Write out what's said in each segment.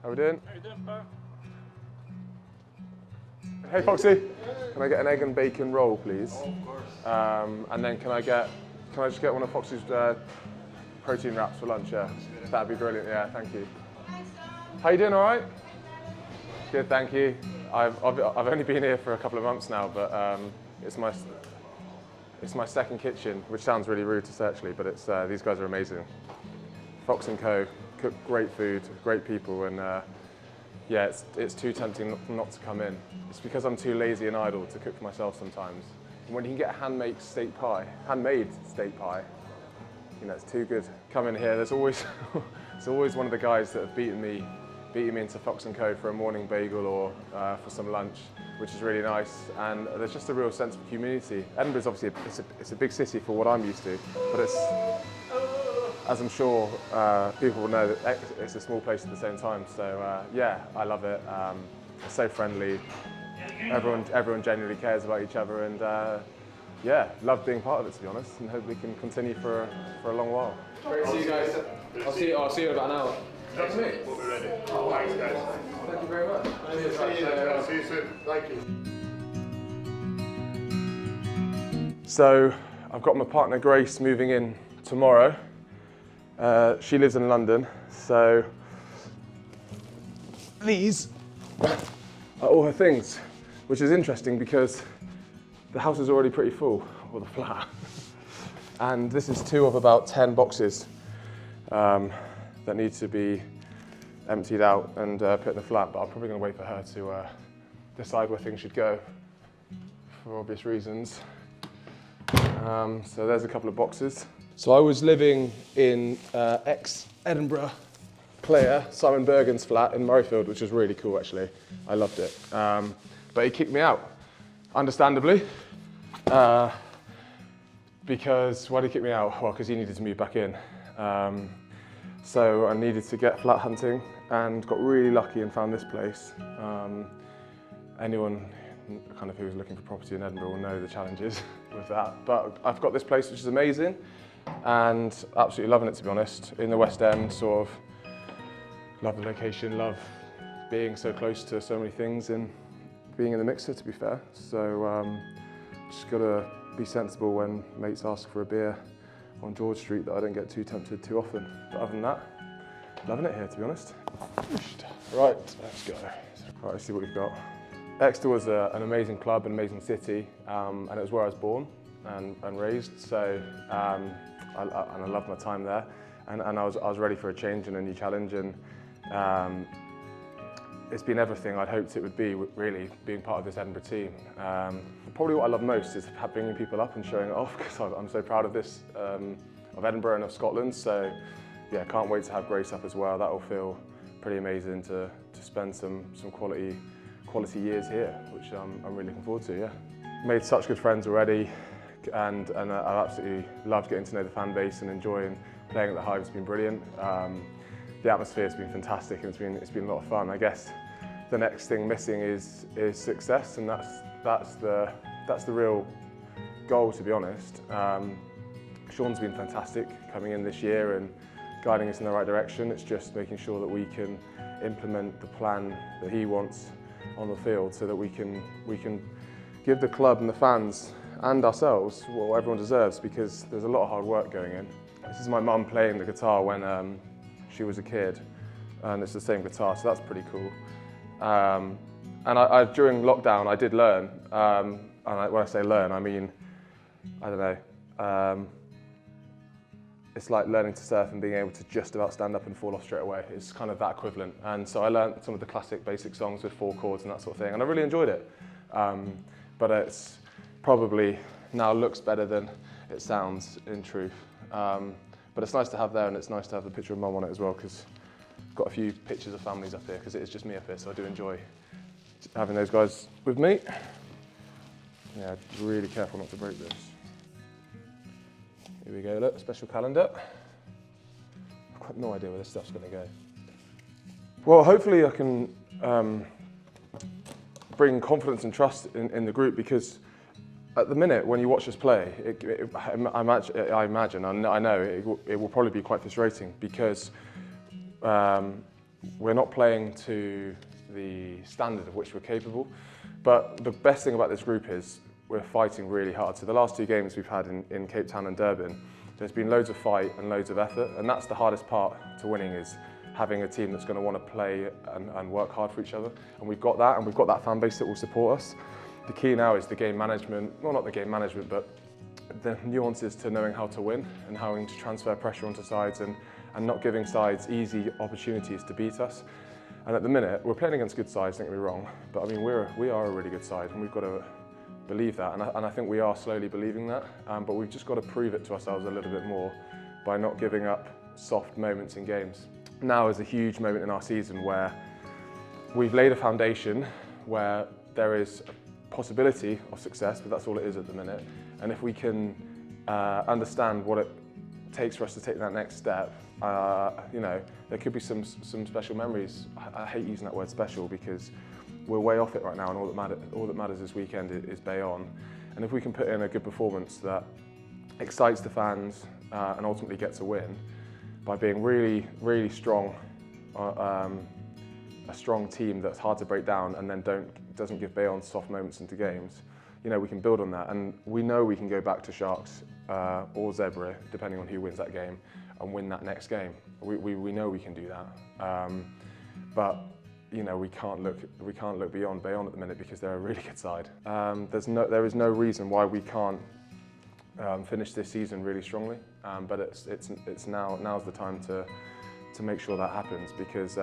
How we doing? How you doing, pal? Hey Foxy, can I get an egg and bacon roll, please? Oh, of course. And then can I just get one of Foxy's protein wraps for lunch? Yeah, that'd be brilliant. Yeah, thank you. How you doing? All right? Good, thank you. I've only been here for a couple of months now, but it's my second kitchen, which sounds really rude to say actually, but it's these guys are amazing. Fox & Co. cook great food, great people, and yeah, it's too tempting not to come in. It's because I'm too lazy and idle to cook for myself sometimes. And when you can get a handmade steak pie, you know, it's too good. Come in here, there's always one of the guys that have beaten me into Fox & Co. for a morning bagel or for some lunch, which is really nice. And there's just a real sense of community. Edinburgh's obviously it's a big city for what I'm used to, but it's, as I'm sure people will know, that it's a small place at the same time. So yeah, I love it. It's so friendly. Everyone genuinely cares about each other, and yeah, love being part of it, to be honest, and hope we can continue for a long while. Great to see you guys. I'll see you in about an hour. That's me. We'll be ready. Oh, Thanks, guys. thank you very much. See you soon. Thank you. So I've got my partner Grace moving in tomorrow. She lives in London, so these are all her things, which is interesting because the house is already pretty full, or the flat. And this is 2 of about 10 boxes that need to be emptied out and put in the flat, but I'm probably going to wait for her to decide where things should go for obvious reasons. So there's a couple of boxes. So I was living in ex-Edinburgh player Simon Bergen's flat in Murrayfield, which was really cool actually. I loved it. But he kicked me out, understandably. Because, why did he kick me out? Well, because he needed to move back in. So I needed to get flat hunting and got really lucky and found this place. Anyone kind of who was looking for property in Edinburgh will know the challenges with that. But I've got this place which is amazing and absolutely loving it, to be honest. In the West End, sort of love the location, love being so close to so many things and being in the mixer, to be fair. So just got to be sensible when mates ask for a beer on George Street that I don't get too tempted too often. But other than that, loving it here, to be honest. Right, let's go. Right, let's see what we've got. Exeter was an amazing club, an amazing city, and it was where I was born and raised. So I loved my time there, and I was ready for a change and a new challenge. And it's been everything I'd hoped it would be, really, being part of this Edinburgh team. Probably what I love most is bringing people up and showing it off, because I'm so proud of this, of Edinburgh and of Scotland. So yeah, can't wait to have Grace up as well. That'll feel pretty amazing to spend some quality years here, which I'm really looking forward to, yeah. Made such good friends already, and I've absolutely loved getting to know the fan base and enjoying playing at the Hive. It's been brilliant. The atmosphere has been fantastic, and it's been a lot of fun. I guess the next thing missing is success, and that's the real goal, to be honest. Sean's been fantastic coming in this year and guiding us in the right direction. It's just making sure that we can implement the plan that he wants on the field, so that we can give the club and the fans and ourselves what everyone deserves, because there's a lot of hard work going in. This is my mum playing the guitar when she was a kid, and it's the same guitar, so that's pretty cool. And during lockdown I did learn, and when I say learn, I mean, I don't know, it's like learning to surf and being able to just about stand up and fall off straight away. It's kind of that equivalent. And so I learned some of the classic basic songs with 4 chords and that sort of thing, and I really enjoyed it. But it's probably now looks better than it sounds in truth. But it's nice to have there, and it's nice to have the picture of Mum on it as well, because I've got a few pictures of families up here, because it is just me up here, so I do enjoy having those guys with me. Yeah, really careful not to break this. Here we go, look, special calendar. I've got no idea where this stuff's going to go. Well, hopefully I can bring confidence and trust in the group, because at the minute when you watch us play, I imagine, I know it will probably be quite frustrating, because we're not playing to the standard of which we're capable. But the best thing about this group is we're fighting really hard. So the last 2 games we've had in Cape Town and Durban, there's been loads of fight and loads of effort, and that's the hardest part to winning, is having a team that's going to want to play and work hard for each other. And we've got that, and we've got that fan base that will support us. The key now is the game management, well, not the game management, but the nuances to knowing how to win and how to transfer pressure onto sides and not giving sides easy opportunities to beat us. And at the minute, we're playing against good sides, don't get me wrong, but I mean, we are a really good side, and we've got to believe that, and I think we are slowly believing that, but we've just got to prove it to ourselves a little bit more by not giving up soft moments in games. Now is a huge moment in our season where we've laid a foundation where there is a possibility of success, but that's all it is at the minute. And if we can understand what it takes for us to take that next step, you know, there could be some special memories. I hate using that word special because we're way off it right now, and all that matters this weekend is Bayonne. And if we can put in a good performance that excites the fans and ultimately gets a win by being really, really strong, a strong team that's hard to break down and then doesn't give Bayonne soft moments into games, you know, we can build on that. And we know we can go back to Sharks or Zebra, depending on who wins that game, and win that next game. We know we can do that. But you know, we can't look beyond Bayonne at the minute because they're a really good side. There is no reason why we can't finish this season really strongly. But now's the time to make sure that happens, because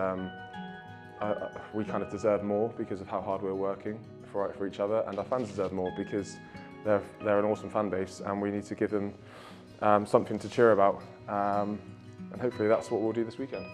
we kind of deserve more because of how hard we're working for each other, and our fans deserve more because they're an awesome fan base, and we need to give them something to cheer about. And hopefully that's what we'll do this weekend.